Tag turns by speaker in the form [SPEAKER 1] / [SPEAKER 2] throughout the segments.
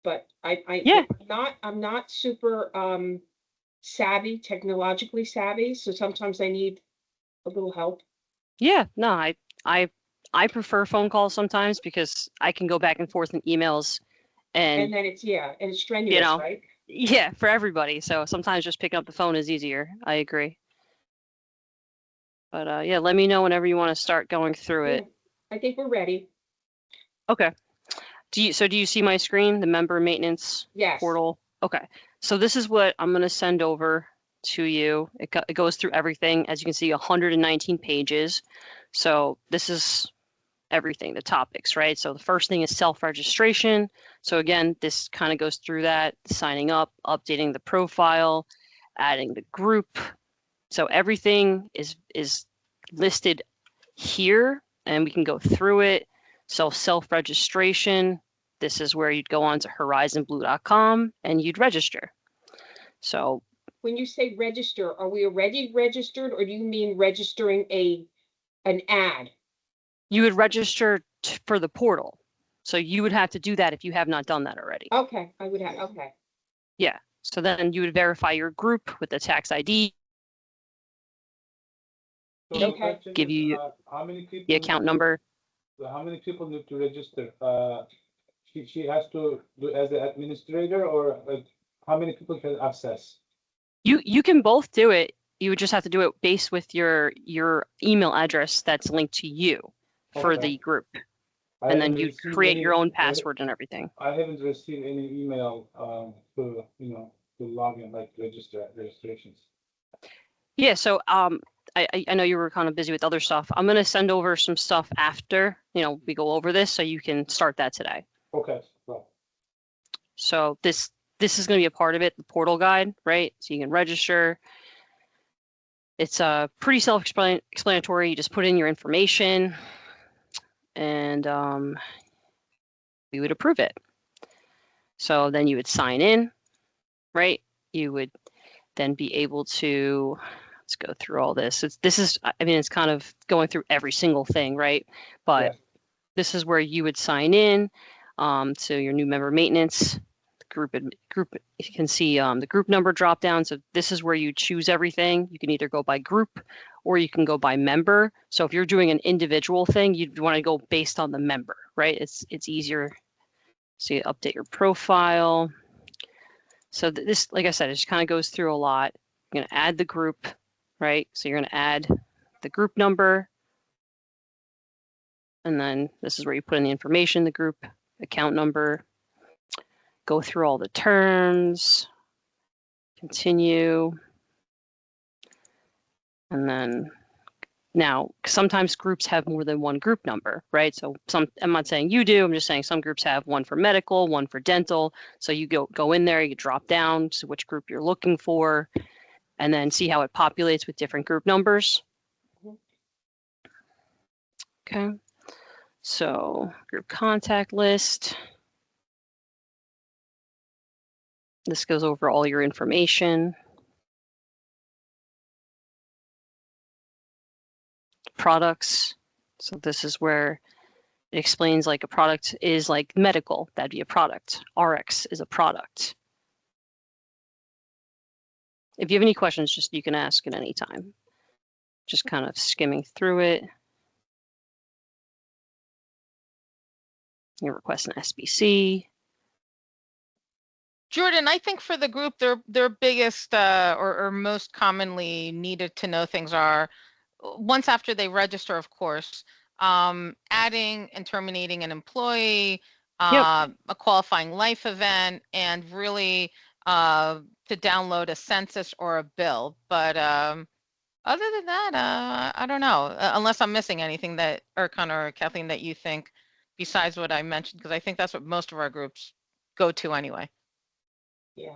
[SPEAKER 1] but
[SPEAKER 2] Yeah.
[SPEAKER 1] I'm not super savvy, technologically savvy, so sometimes I need a little help.
[SPEAKER 2] Yeah. No, I I prefer phone calls sometimes because I can go back and forth in emails
[SPEAKER 1] And
[SPEAKER 2] and
[SPEAKER 1] then and it's
[SPEAKER 2] you
[SPEAKER 1] strenuous,
[SPEAKER 2] know,
[SPEAKER 1] right?
[SPEAKER 2] yeah, for everybody. So sometimes just picking up the phone is easier. I agree. But yeah, let me know whenever you want to start going through
[SPEAKER 1] Yeah,
[SPEAKER 2] it.
[SPEAKER 1] I think we're ready.
[SPEAKER 2] Okay. Do you see my screen, the member maintenance
[SPEAKER 1] Yes.
[SPEAKER 2] portal? Okay. So this is what I'm going to send over to you. It goes through everything. As you can see, 119 pages. So this is everything, the topics, right? So the first thing is self-registration. So again, this kind of goes through that, signing up, updating the profile, adding the group. So everything is listed here, and we can go through it. So self-registration, this is where you'd go on to horizonblue.com and you'd register. So
[SPEAKER 1] When you say register, are we already registered, or do you mean registering an ad?
[SPEAKER 2] you would register for the portal. So you would have to do that if you have not done that already.
[SPEAKER 1] Okay, I would have, okay.
[SPEAKER 2] Yeah. So then you would verify your group with the tax ID,
[SPEAKER 3] So the
[SPEAKER 1] Okay.
[SPEAKER 3] question
[SPEAKER 2] give
[SPEAKER 3] is,
[SPEAKER 2] you
[SPEAKER 3] how many
[SPEAKER 2] the
[SPEAKER 3] people
[SPEAKER 2] account number.
[SPEAKER 3] how many people need to register? She has to do as an administrator, or like how many people can access?
[SPEAKER 2] You can both do it. You would just have to do it based with your email address that's linked to you for
[SPEAKER 3] Okay.
[SPEAKER 2] the group.
[SPEAKER 3] I
[SPEAKER 2] And then
[SPEAKER 3] haven't
[SPEAKER 2] you'd
[SPEAKER 3] received
[SPEAKER 2] create
[SPEAKER 3] any.
[SPEAKER 2] your own password and everything.
[SPEAKER 3] I haven't received any email to to log in, like registrations.
[SPEAKER 2] Yeah, so I know you were kind of busy with other stuff. I'm gonna send over some stuff after, we go over this so you can start that today.
[SPEAKER 3] Okay. Well,
[SPEAKER 2] So this is gonna be a part of it, the portal guide, right? So you can register. It's pretty self-explanatory. You just put in your information and we would approve it. So then you would sign in, right? You would then be able to, let's go through all this. It's kind of going through every single thing, right? But
[SPEAKER 3] yes.
[SPEAKER 2] this is where you would sign in to your new member maintenance group. You can see the group number drop down. So this is where you choose everything. You can either go by group or you can go by member. So if you're doing an individual thing, you'd want to go based on the member, right? It's easier. So you update your profile. So this, like I said, it just kind of goes through a lot. You're going to add the group, right? So you're going to add the group number. And then this is where you put in the information, the group account number, go through all the terms, continue. And then now, sometimes groups have more than one group number, right? So I'm not saying you do, I'm just saying some groups have one for medical, one for dental. So you go in there, you drop down to which group you're looking for, and then see how it populates with different group numbers. Okay. So group contact list. This goes over all your information. Products. So this is where it explains like a product is like medical, that'd be a product. RX is a product. If you have any questions, just you can ask at any time. Just kind of skimming through it. You request an SBC.
[SPEAKER 4] Jordan, I think for the group, their biggest or most commonly needed to know things are once after they register, of course, adding and terminating an employee,
[SPEAKER 2] Yep.
[SPEAKER 4] a qualifying life event, and really to download a census or a bill. But other than that, I don't know, unless I'm missing anything that Erkan or Kathleen that you think besides what I mentioned, because I think that's what most of our groups go to anyway.
[SPEAKER 1] Yeah.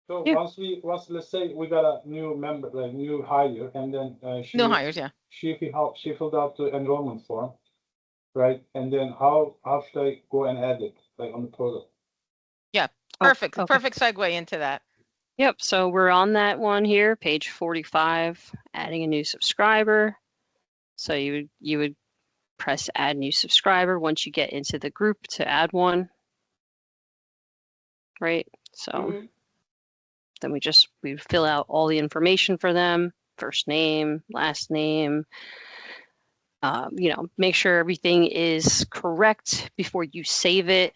[SPEAKER 3] So
[SPEAKER 2] Yeah.
[SPEAKER 3] once let's say we got a new member, like new hire, and then
[SPEAKER 4] New hires, yeah.
[SPEAKER 3] she filled out the enrollment form, right? And then how should I go and add it, like on the portal?
[SPEAKER 4] Yeah,
[SPEAKER 2] Oh,
[SPEAKER 4] perfect.
[SPEAKER 2] okay.
[SPEAKER 4] Perfect segue into that.
[SPEAKER 2] Yep. So we're on that one here, page 45, adding a new subscriber. So you would press add new subscriber once you get into the group to add one. right? So
[SPEAKER 1] Mhm.
[SPEAKER 2] then we fill out all the information for them, first name, last name, make sure everything is correct before you save it,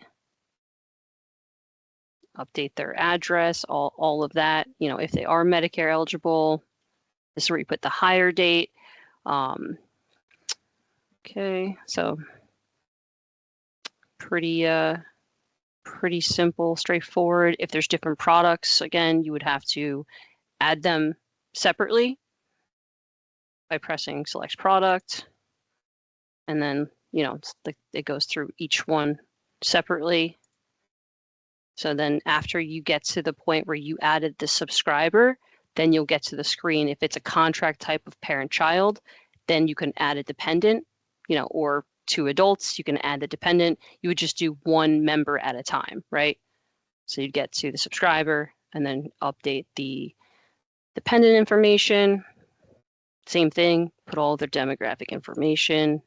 [SPEAKER 2] update their address, all of that, if they are Medicare eligible. This is where you put the hire date. Okay, so pretty simple, straightforward. If there's different products, again, you would have to add them separately by pressing select product. And then, it goes through each one separately. So then after you get to the point where you added the subscriber, then you'll get to the screen. If it's a contract type of parent-child, then you can add a dependent, or 2 adults, you can add the dependent. You would just do 1 member at a time, right? So you'd get to the subscriber and then update the dependent information. Same thing, put all their demographic information.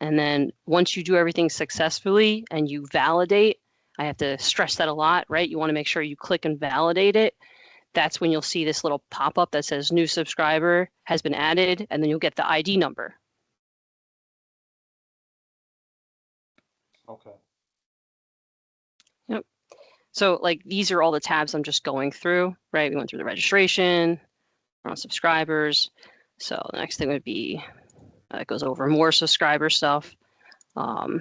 [SPEAKER 2] And then once you do everything successfully and you validate, I have to stress that a lot, right? You want to make sure you click and validate it. That's when you'll see this little pop-up that says new subscriber has been added, and then you'll get the ID number.
[SPEAKER 3] Okay.
[SPEAKER 2] So like these are all the tabs I'm just going through, right? We went through the registration, we're on subscribers. So the next thing would be, it goes over more subscriber stuff, because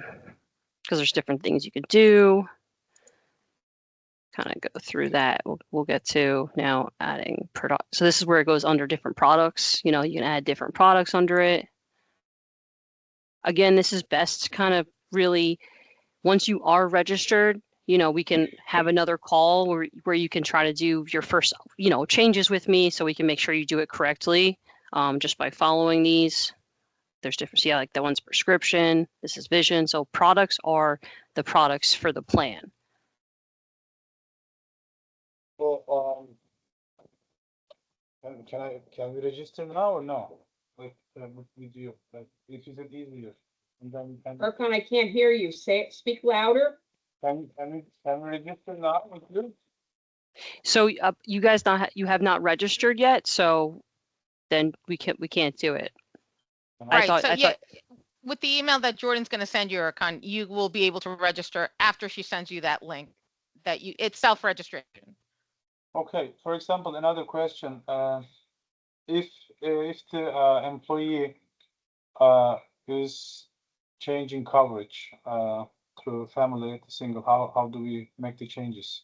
[SPEAKER 2] there's different things you could do. Kind of go through that. We'll get to now adding product. So this is where it goes under different products. You can add different products under it. Again, this is best kind of really, once you are registered, we can have another call where you can try to do your first, changes with me so we can make sure you do it correctly, just by following these. There's different, see, like that one's prescription, this is vision. So products are the products for the plan.
[SPEAKER 3] Well, can we register now or no? Like, with you, like, if is it easier? And then we can,
[SPEAKER 1] Erkan, I can't hear you. Speak louder.
[SPEAKER 3] can we register now with you?
[SPEAKER 2] So you guys you have not registered yet, so then we can't do it.
[SPEAKER 4] Right, with the email that Jordan's going to send you, Erkan, you will be able to register after she sends you that link. It's self-registration.
[SPEAKER 3] Okay, for example, another question, if the employee is changing coverage to family to single, how do we make the changes?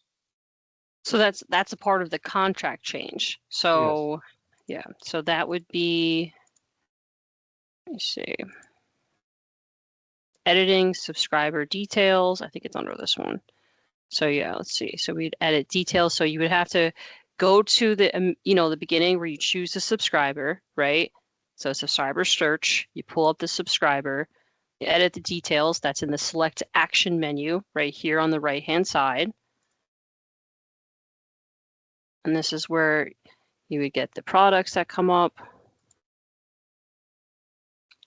[SPEAKER 2] So that's a part of the contract change. So yeah, so that would be, let me see, editing subscriber details. I think it's under this one. So yeah, let's see. So we'd edit details. So you would have to go to the, the beginning where you choose the subscriber, right? So subscriber search, you pull up the subscriber, you edit the details. That's in the select action menu right here on the right-hand side. And this is where you would get the products that come up.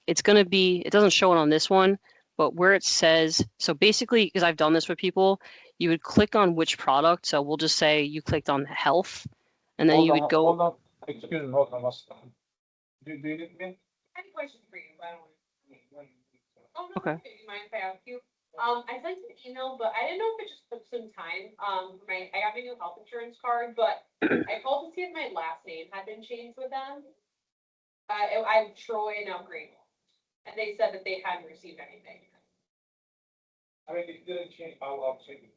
[SPEAKER 2] It's going to be, it doesn't show it on this one, but where it says, so basically, because I've done this with people, you would click on which product. So we'll just say you clicked on health, and then you would go.
[SPEAKER 3] Hold on, excuse me, hold on. Do you need me?
[SPEAKER 1] I have a question for you. I don't. Oh, no,
[SPEAKER 2] Okay.
[SPEAKER 1] You mind if I ask you? I sent an email, but I didn't know if it just took some time. I got my new health insurance card, but I called to see if my last name had been changed with them. I'm Troy, now Greenwald, and they said that they hadn't received anything.
[SPEAKER 3] I mean, it didn't change, I'll check it.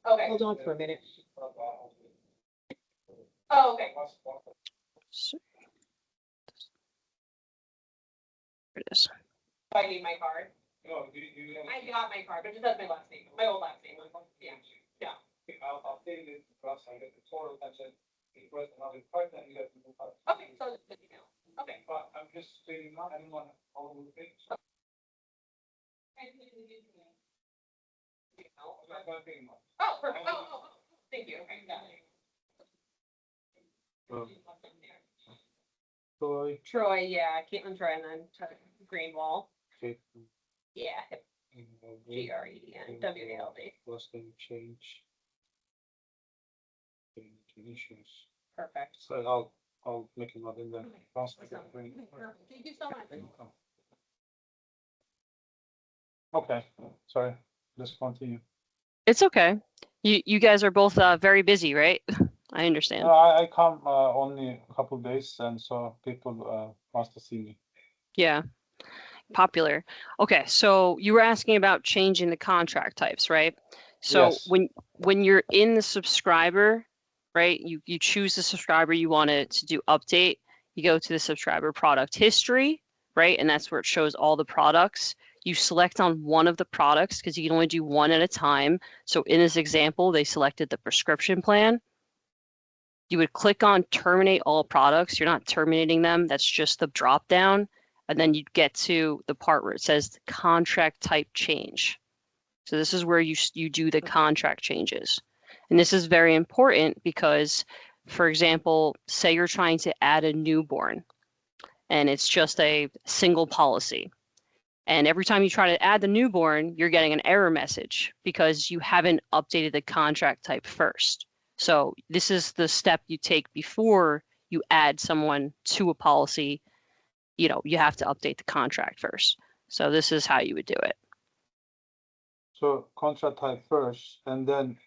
[SPEAKER 1] Okay. Hold on for a minute. Oh, okay.
[SPEAKER 2] So, here it is.
[SPEAKER 1] I need my card.
[SPEAKER 3] No,
[SPEAKER 1] I got my card, but it just has my last name, my old last name. Yeah. Yeah.
[SPEAKER 3] I'll take it across, I get the total, and then request another card, then you get the new card.
[SPEAKER 1] Okay, so it's the email. Okay.
[SPEAKER 3] But I'm just saying, I didn't want to all the things.
[SPEAKER 1] Oh, perfect. Oh, thank you. Okay, got it. Troy, yeah, Caitlin Troy, and then Greenwall.
[SPEAKER 3] Okay.
[SPEAKER 1] Yeah, GR. WALD.
[SPEAKER 3] Was the change. Issues.
[SPEAKER 1] Perfect.
[SPEAKER 3] So I'll make a note in the.
[SPEAKER 1] Awesome. Thank you so much.
[SPEAKER 3] Okay, sorry, let's continue.
[SPEAKER 2] It's okay. You guys are both very busy, right? I understand.
[SPEAKER 3] I come only a couple days, and so people wants to see me.
[SPEAKER 2] Yeah. Popular. Okay, so you were asking about changing the contract types, right? So
[SPEAKER 3] Yes.
[SPEAKER 2] when you're in the subscriber, right, you choose the subscriber you want it to do update. You go to the subscriber product history, right? And that's where it shows all the products. You select on one of the products because you can only do one at a time. So in this example, they selected the prescription plan. You would click on terminate all products. You're not terminating them. That's just the drop down. And then you'd get to the part where it says contract type change. So this is where you do the contract changes. And this is very important because, for example, say you're trying to add a newborn and it's just a single policy. And every time you try to add the newborn, you're getting an error message because you haven't updated the contract type first. So this is the step you take before you add someone to a policy. You know, you have to update the contract first. So this is how you would do it.
[SPEAKER 3] So contract type first, and then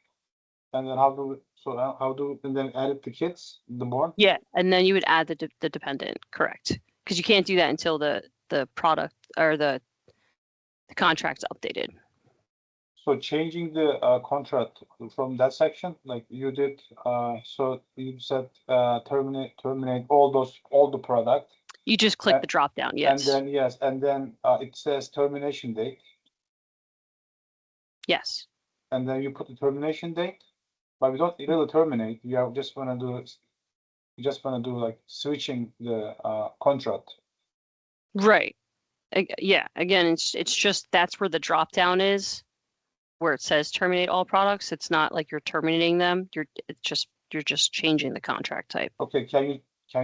[SPEAKER 3] how do we, and then edit the kids, the born?
[SPEAKER 2] Yeah, and then you would add the dependent, correct? Because you can't do that until the product or the contract's updated.
[SPEAKER 3] So changing the contract from that section, like you did, so you said terminate all the product.
[SPEAKER 2] You just click the drop down, yes.
[SPEAKER 3] And then it says termination date,
[SPEAKER 2] Yes.
[SPEAKER 3] and then you put the termination date, but we don't really terminate. You just want to do like switching the contract.
[SPEAKER 2] Right. Yeah. Again, it's just that's where the drop down is, where it says terminate all products. It's not like you're terminating them. You're just changing the contract type.
[SPEAKER 3] Okay, can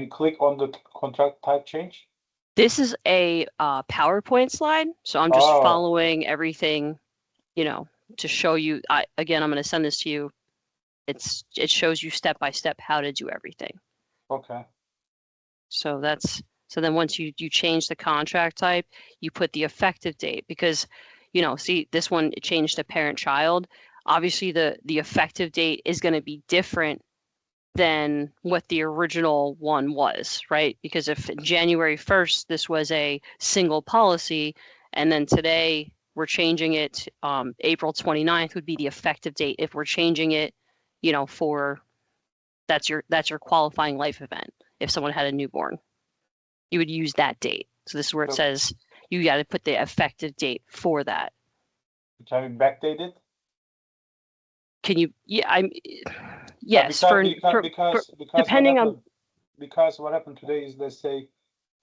[SPEAKER 3] you click on the contract type change?
[SPEAKER 2] This is a PowerPoint slide, so I'm just
[SPEAKER 3] Oh.
[SPEAKER 2] following everything, you know, to show you. Again, I'm going to send this to you. It shows you step by step how to do everything.
[SPEAKER 3] Okay.
[SPEAKER 2] So then once you change the contract type, you put the effective date because, you know, see this one, it changed to parent child. Obviously the effective date is going to be different than what the original one was, right? Because if January 1st, this was a single policy, and then today we're changing it, April 29th would be the effective date. If we're changing it, you know, that's your qualifying life event. If someone had a newborn, you would use that date. So this is where it says you got to put the effective date for that.
[SPEAKER 3] Can we backdate it?
[SPEAKER 2] Can you? Yeah, yes.
[SPEAKER 3] Because
[SPEAKER 2] depending on.
[SPEAKER 3] Because what happened today is, let's say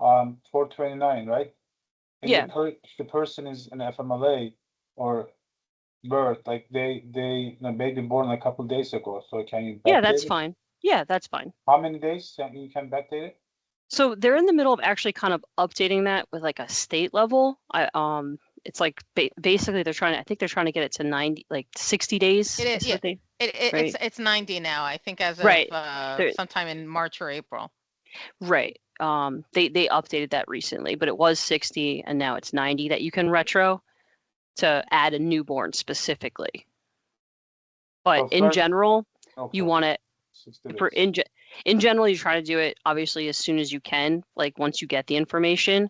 [SPEAKER 3] 4/29, right? And
[SPEAKER 2] yeah.
[SPEAKER 3] The person is an FMLA or birth, like they baby born like a couple days ago. So can you?
[SPEAKER 2] Yeah, that's fine. Yeah, that's fine.
[SPEAKER 3] How many days you can backdate it?
[SPEAKER 2] So they're in the middle of actually kind of updating that with like a state level. It's like basically I think they're trying to get it to 90, like 60 days.
[SPEAKER 4] It is, yeah.
[SPEAKER 2] Right?
[SPEAKER 4] It's 90 now, I think, as of
[SPEAKER 2] Right.
[SPEAKER 4] sometime in March or April.
[SPEAKER 2] Right. They updated that recently, but it was 60 and now it's 90 that you can retro to add a newborn specifically. But in general, you want it in general, you try to do it obviously as soon as you can, like once you get the information.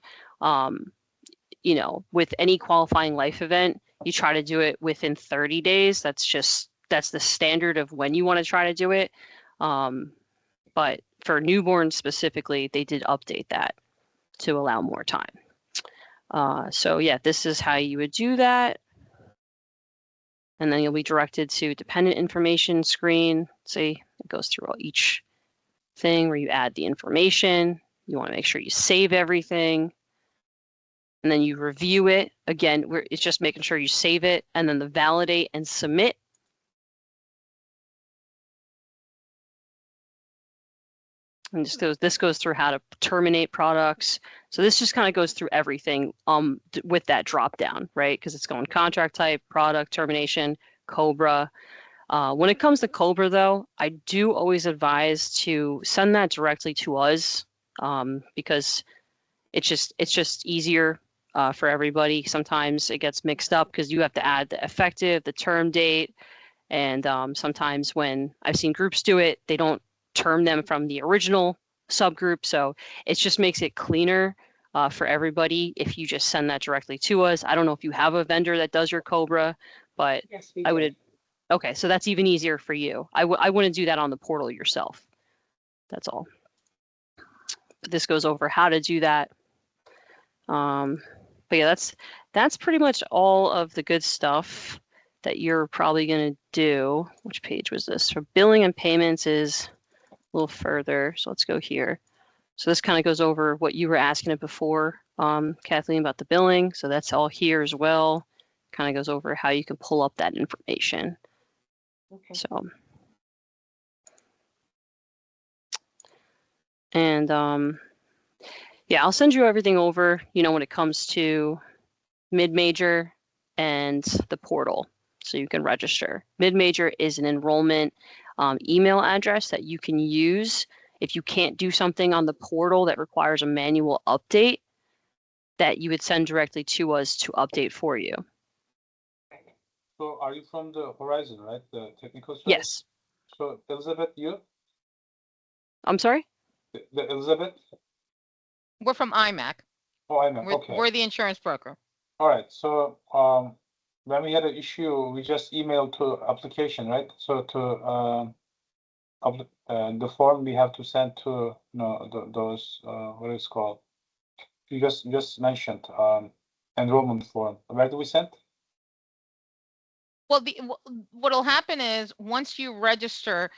[SPEAKER 2] You know, with any qualifying life event, you try to do it within 30 days. That's the standard of when you want to try to do it. But for newborns specifically, they did update that to allow more time. So yeah, this is how you would do that. And then you'll be directed to dependent information screen. See, it goes through each thing where you add the information. You want to make sure you save everything. And then you review it. Again, it's just making sure you save it and then the validate and submit. And this goes through how to terminate products. So this just kind of goes through everything with that drop down, right? Because it's going contract type, product, termination, COBRA. When it comes to COBRA though, I do always advise to send that directly to us because it's just easier for everybody. Sometimes it gets mixed up because you have to add the effective, the term date, and sometimes when I've seen groups do it, they don't term them from the original subgroup. So it just makes it cleaner for everybody if you just send that directly to us. I don't know if you have a vendor that does your COBRA, but
[SPEAKER 5] Yes, we
[SPEAKER 2] I
[SPEAKER 5] do.
[SPEAKER 2] would. Okay, so that's even easier for you. I wouldn't do that on the portal yourself. That's all. But this goes over how to do that. But yeah, that's pretty much all of the good stuff that you're probably going to do. Which page was this? For billing and payments is a little further. So let's go here. So this kind of goes over what you were asking it before, Kathleen, about the billing. So that's all here as well. Kind of goes over how you can pull up that information.
[SPEAKER 5] Okay.
[SPEAKER 2] So, and yeah, I'll send you everything over, when it comes to mid-major and the portal, so you can register. Mid-major is an enrollment email address that you can use if you can't do something on the portal that requires a manual update, that you would send directly to us to update for you.
[SPEAKER 3] So are you from the Horizon, right? The technical service?
[SPEAKER 2] Yes.
[SPEAKER 3] So Elizabeth, you?
[SPEAKER 2] I'm sorry?
[SPEAKER 3] The Elizabeth?
[SPEAKER 4] We're from IMAC.
[SPEAKER 3] Oh, I know.
[SPEAKER 4] We're,
[SPEAKER 3] Okay.
[SPEAKER 4] we're the insurance broker.
[SPEAKER 3] All right. So when we had an issue, we just emailed to application, right? So to the form we have to send to those what is it called? You just mentioned enrollment form. Where do we send?
[SPEAKER 4] Well, what'll happen is once you register,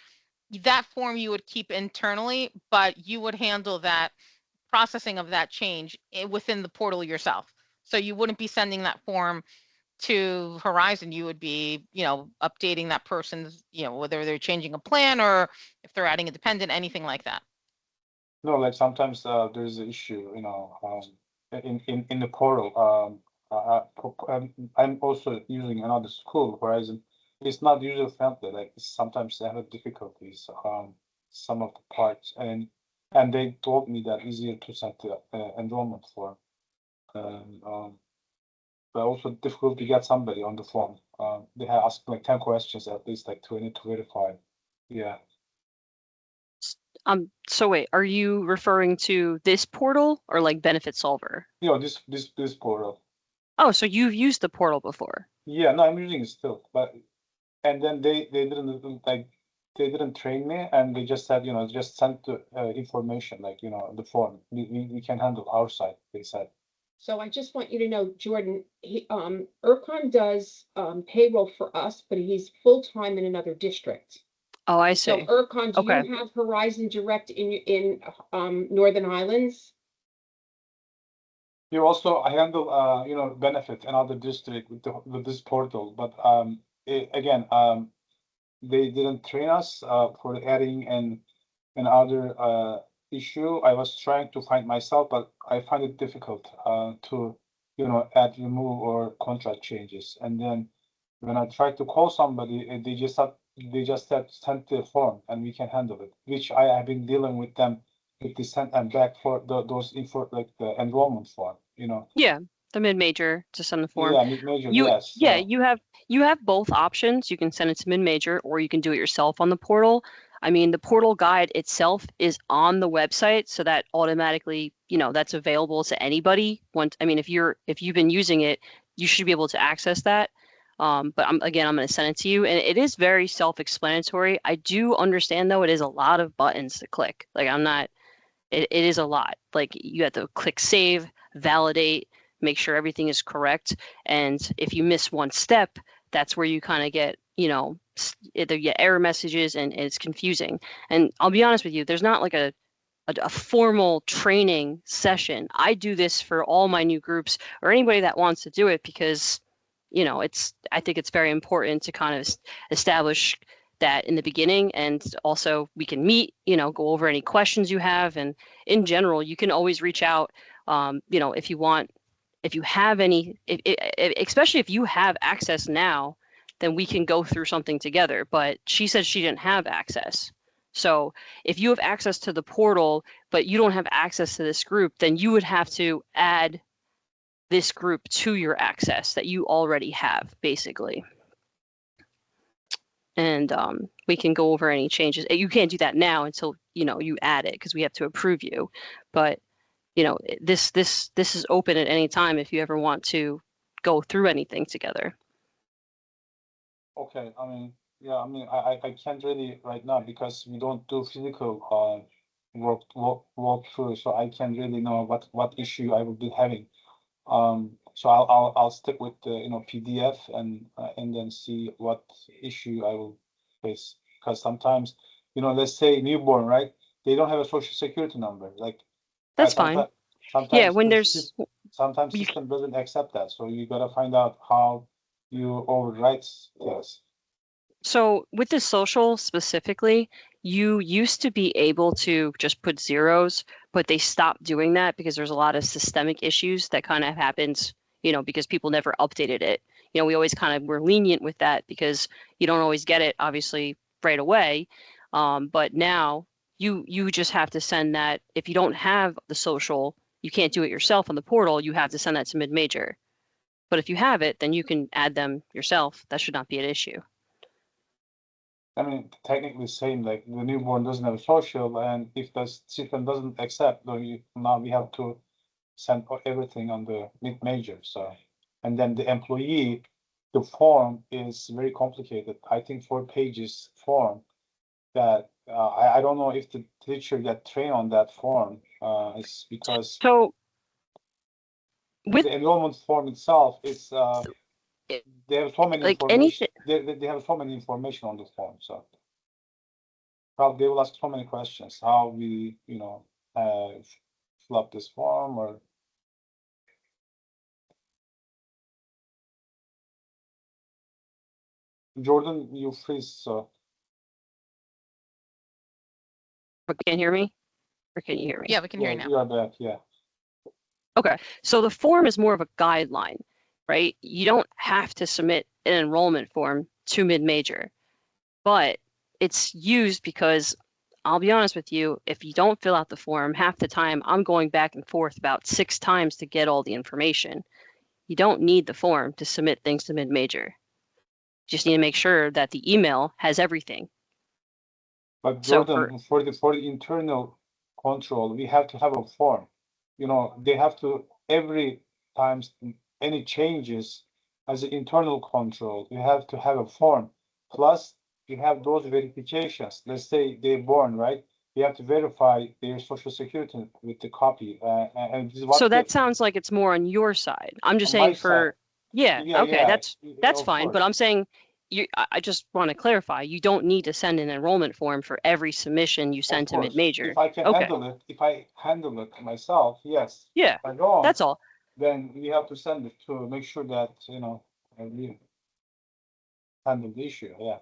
[SPEAKER 4] that form you would keep internally, but you would handle that processing of that change within the portal yourself. So you wouldn't be sending that form to Horizon. You would be, updating that person's, whether they're changing a plan or if they're adding a dependent, anything like that.
[SPEAKER 3] No, like sometimes there's an issue, in the portal. I'm also using another school, Horizon. It's not user friendly. Like sometimes they have difficulties. Some of the parts, and they told me that easier to send the enrollment form. But also difficult to get somebody on the phone. They have asked like 10 questions at least, like 20 to verify. Yeah.
[SPEAKER 2] So wait, are you referring to this portal or like Benefit Solver?
[SPEAKER 3] This portal.
[SPEAKER 2] Oh, so you've used the portal before?
[SPEAKER 3] Yeah, no, I'm using it still, but and then they didn't they didn't train me, and they just said just send the information like the form. We can handle our side, they said.
[SPEAKER 5] So I just want you to know, Jordan, Ercon does payroll for us, but he's full-time in another district.
[SPEAKER 2] Oh, I
[SPEAKER 5] So
[SPEAKER 2] see.
[SPEAKER 5] Ercon, do
[SPEAKER 2] Okay.
[SPEAKER 5] you have Horizon Direct in Northern Highlands?
[SPEAKER 3] You also I handle Benefit another district with this portal, but again they didn't train us for adding and other issue. I was trying to find myself, but I find it difficult to add, remove, or contract changes. And then when I tried to call somebody, they just said send the form and we can handle it, which I have been dealing with them with the send and back for those info, like the enrollment form.
[SPEAKER 2] Yeah, the mid-major to send the form.
[SPEAKER 3] Yeah, mid-major,
[SPEAKER 2] You
[SPEAKER 3] yes.
[SPEAKER 2] yeah,
[SPEAKER 3] So,
[SPEAKER 2] you have both options. You can send it to mid-major or you can do it yourself on the portal. I mean, the portal guide itself is on the website, so that automatically, that's available to anybody. If you've been using it, you should be able to access that. But I'm going to send it to you, and it is very self-explanatory. I do understand though, it is a lot of buttons to click. Like it is a lot. Like you have to click save, validate, make sure everything is correct. And if you miss one step, that's where you kind of get, either you get error messages and it's confusing. And I'll be honest with you, there's not like a formal training session. I do this for all my new groups or anybody that wants to do it because, I think it's very important to kind of establish that in the beginning, and also we can meet, go over any questions you have. And in general, you can always reach out, if you want, if you have any, especially if you have access now, then we can go through something together. But she said she didn't have access. So if you have access to the portal, but you don't have access to this group, then you would have to add this group to your access that you already have, basically. And we can go over any changes. You can't do that now until, you add it, because we have to approve you. But, this is open at any time if you ever want to go through anything together.
[SPEAKER 3] Okay, I mean, yeah, I mean, I can't really right now because we don't do physical walk through, so I can't really know what issue I will be having. So I'll stick with the PDF and then see what issue I will face, because sometimes let's say newborn, right? They don't have a social security number, like
[SPEAKER 2] That's fine.
[SPEAKER 3] Sometimes
[SPEAKER 2] Yeah, when
[SPEAKER 3] the
[SPEAKER 2] there's
[SPEAKER 3] sometimes
[SPEAKER 2] you
[SPEAKER 3] system doesn't accept that, so you gotta find out how you overwrite this.
[SPEAKER 2] So with the social specifically, you used to be able to just put zeros, but they stopped doing that because there's a lot of systemic issues that kind of happens, because people never updated it. We always kind of were lenient with that because you don't always get it, obviously, right away. But now you just have to send that. If you don't have the social, you can't do it yourself on the portal. You have to send that to mid-major. But if you have it, then you can add them yourself. That should not be an issue.
[SPEAKER 3] I mean, technically saying like the newborn doesn't have a social, and if the system doesn't accept, then now we have to send everything on the mid-major. So, and then the employee, the form is very complicated. I think 4 pages form that I don't know if the teacher got trained on that form. It's because
[SPEAKER 2] So with
[SPEAKER 3] the enrollment form itself is
[SPEAKER 2] it-
[SPEAKER 3] they have so many
[SPEAKER 2] like
[SPEAKER 3] information.
[SPEAKER 2] anything,
[SPEAKER 3] They have so many information on the form, so probably they will ask so many questions. How we, fill up this form, or Jordan, you freeze, so
[SPEAKER 2] can't hear me? Or can you hear me?
[SPEAKER 4] Yeah, we can hear
[SPEAKER 3] yeah,
[SPEAKER 4] you now.
[SPEAKER 3] you are back, yeah.
[SPEAKER 2] Okay, so the form is more of a guideline, right? You don't have to submit an enrollment form to mid-major, but it's used because I'll be honest with you, if you don't fill out the form, half the time I'm going back and forth about 6 times to get all the information. You don't need the form to submit things to mid-major. Just need to make sure that the email has everything.
[SPEAKER 3] But
[SPEAKER 2] So
[SPEAKER 3] Jordan, for the internal control, we have to have a form. They have to every times any changes as an internal control, you have to have a form. Plus, you have those verifications. Let's say they're born, right? You have to verify their social security with the copy. And this is what
[SPEAKER 2] So that sounds like it's more on your side. I'm just
[SPEAKER 3] on my
[SPEAKER 2] saying for, yeah,
[SPEAKER 3] Yeah,
[SPEAKER 2] okay,
[SPEAKER 3] yeah,
[SPEAKER 2] that's
[SPEAKER 3] of
[SPEAKER 2] fine. But
[SPEAKER 3] course.
[SPEAKER 2] I'm saying I just want to clarify, you don't need to send an enrollment form for every submission you
[SPEAKER 3] Of
[SPEAKER 2] send to
[SPEAKER 3] course,
[SPEAKER 2] mid-major.
[SPEAKER 3] if I can
[SPEAKER 2] Okay,
[SPEAKER 3] handle it, if I handle it myself, yes.
[SPEAKER 2] yeah,
[SPEAKER 3] If I don't,
[SPEAKER 2] that's all.
[SPEAKER 3] then we have to send it to make sure that, we handle the issue, yeah.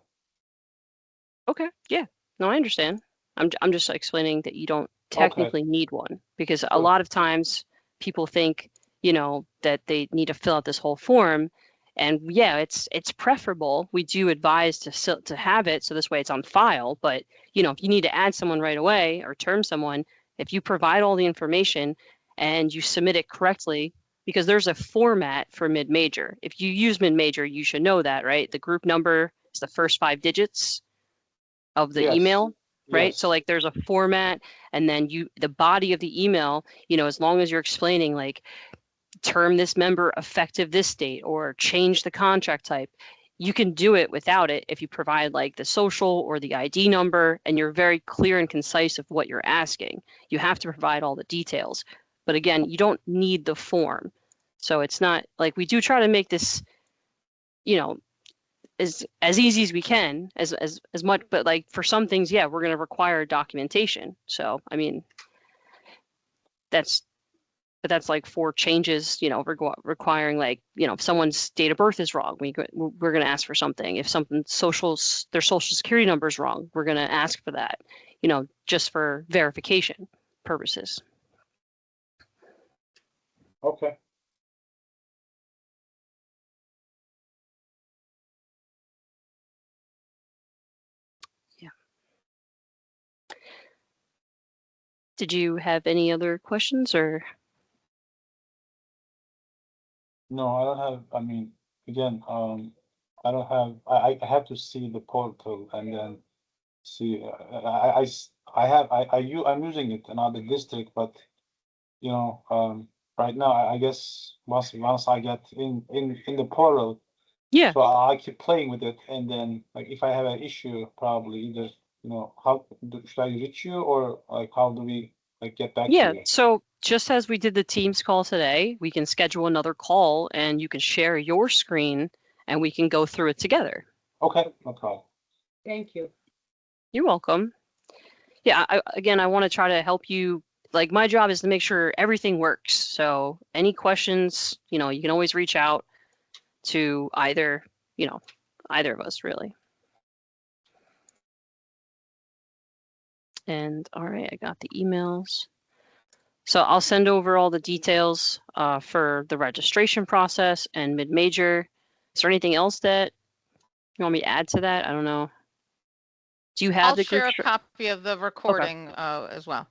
[SPEAKER 2] Okay, yeah, no, I understand. I'm just explaining that you don't
[SPEAKER 3] Okay,
[SPEAKER 2] technically need one because a
[SPEAKER 3] good.
[SPEAKER 2] lot of times people think, that they need to fill out this whole form. And yeah, it's preferable. We do advise to have it so this way it's on file. But if you need to add someone right away or term someone, if you provide all the information and you submit it correctly, because there's a format for mid-major. If you use mid-major, you should know that, right? The group number is the first 5 digits of the
[SPEAKER 3] Yes,
[SPEAKER 2] email, right? So
[SPEAKER 3] yes,
[SPEAKER 2] like there's a format, and then the body of the email, as long as you're explaining like term this member effective this date or change the contract type, you can do it without it if you provide like the social or the ID number and you're very clear and concise of what you're asking. You have to provide all the details. But again, you don't need the form. So it's not like we do try to make this, as easy as we can, as much, but like for some things, yeah, we're going to require documentation. So I mean, that's but that's like for changes, you know, requiring like, you know, if someone's date of birth is wrong, we're going to ask for something. If something their social security number is wrong, we're going to ask for that, you know, just for verification purposes.
[SPEAKER 3] Okay.
[SPEAKER 2] Did you have any other questions or?
[SPEAKER 3] No, I don't have, I mean, again, I don't have, I have to see the portal and then see, I'm using it in other district, but, you know, right now, I guess once I get in the portal,
[SPEAKER 2] Yeah,
[SPEAKER 3] so I keep playing with it, and then, like, if I have an issue, probably either, you know, should I reach you, or like, how do we, like, get back to
[SPEAKER 2] yeah.
[SPEAKER 3] you?
[SPEAKER 2] So just as we did the Teams call today, we can schedule another call and you can share your screen and we can go through it together.
[SPEAKER 3] Okay, no problem.
[SPEAKER 5] Thank you.
[SPEAKER 2] You're welcome. Yeah, again, I want to try to help you. Like my job is to make sure everything works. So any questions, you know, you can always reach out to either, you know, either of us really. And all right, I got the emails. So I'll send over all the details for the registration process and mid-major. Is there anything else that you want me to add to that? I don't know. Do you have
[SPEAKER 4] I'll
[SPEAKER 2] the group?
[SPEAKER 4] share a copy of the recording as well.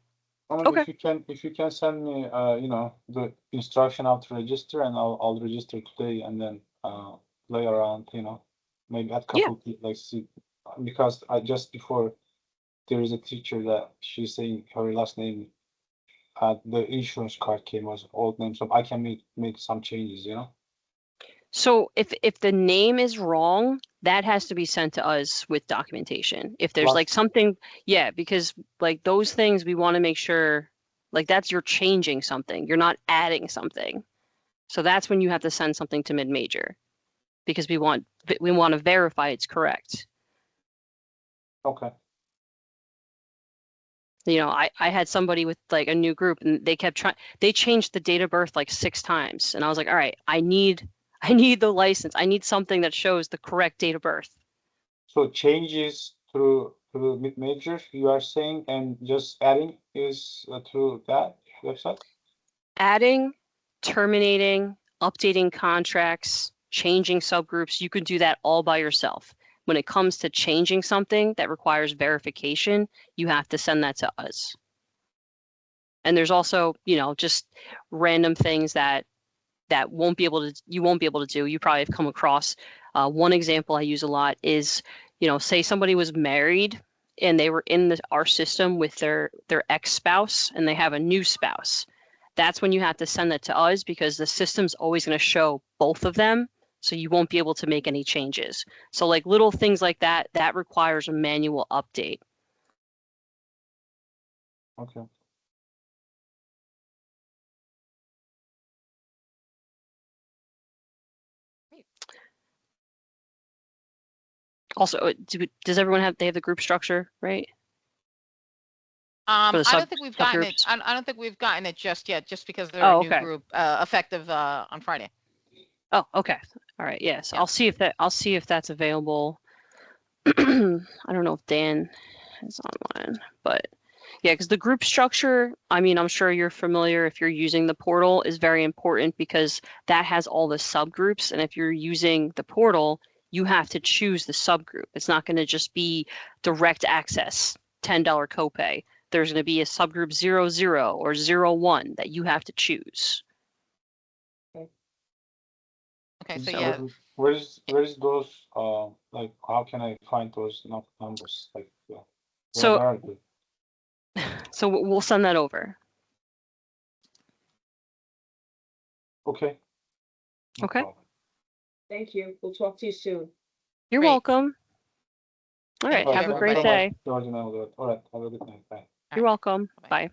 [SPEAKER 3] I mean,
[SPEAKER 2] Okay.
[SPEAKER 3] if you can send me, you know, the instruction how to register, and I'll register today, and then play around, you know, maybe add
[SPEAKER 2] Yeah.
[SPEAKER 3] couple like see, because I just before there is a teacher that she's saying her last name, the insurance card came was old name, so I can make some changes, you know.
[SPEAKER 2] So if the name is wrong, that has to be sent to us with documentation. If there's like
[SPEAKER 3] Plus-
[SPEAKER 2] something, yeah, because like those things we want to make sure like that's you're changing something. You're not adding something. So that's when you have to send something to mid-major because we want to verify it's correct.
[SPEAKER 3] Okay.
[SPEAKER 2] You know, I had somebody with like a new group and they kept trying, they changed the date of birth like 6 times. And I was like, all right, I need the license. I need something that shows the correct date of birth.
[SPEAKER 3] So changes through mid major, you are saying, and just adding is through that website.
[SPEAKER 2] Adding, terminating, updating contracts, changing subgroups, you can do that all by yourself. When it comes to changing something that requires verification, you have to send that to us. And there's also, you know, just random things that you won't be able to do. You probably have come across. One example I use a lot is, you know, say somebody was married and they were in our system with their ex-spouse and they have a new spouse. That's when you have to send that to us because the system's always going to show both of them. So you won't be able to make any changes. So like little things like that requires a manual update.
[SPEAKER 3] Okay.
[SPEAKER 2] Also, does everyone have the group structure, right? For the
[SPEAKER 4] I don't think we've gotten it.
[SPEAKER 2] subgroups?
[SPEAKER 4] I don't think we've gotten it just yet, just because they're
[SPEAKER 2] Oh,
[SPEAKER 4] a new
[SPEAKER 2] okay.
[SPEAKER 4] group, effective on Friday.
[SPEAKER 2] Oh, okay. All right. Yes,
[SPEAKER 4] Yeah.
[SPEAKER 2] I'll see if that's available. I don't know if Dan is online, but yeah, because the group structure, I mean, I'm sure you're familiar if you're using the portal, is very important because that has all the subgroups. And if you're using the portal, you have to choose the subgroup. It's not going to just be direct access, $10 copay. There's going to be a subgroup 00 or 01 that you have to choose.
[SPEAKER 4] Okay, so
[SPEAKER 3] So
[SPEAKER 4] yeah,
[SPEAKER 3] where's those, like, how can I find those numbers? Like,
[SPEAKER 2] So-
[SPEAKER 3] where are they?
[SPEAKER 2] So we'll send that over.
[SPEAKER 3] Okay. No
[SPEAKER 2] Okay.
[SPEAKER 3] problem.
[SPEAKER 5] Thank you. We'll talk to you soon.
[SPEAKER 2] You're
[SPEAKER 4] Great.
[SPEAKER 2] welcome. All right.
[SPEAKER 4] Thank you,
[SPEAKER 2] Have a great
[SPEAKER 4] everybody.
[SPEAKER 2] day.
[SPEAKER 3] All right, have a good night. Bye.
[SPEAKER 2] You're welcome.
[SPEAKER 4] Bye-bye.
[SPEAKER 2] Bye.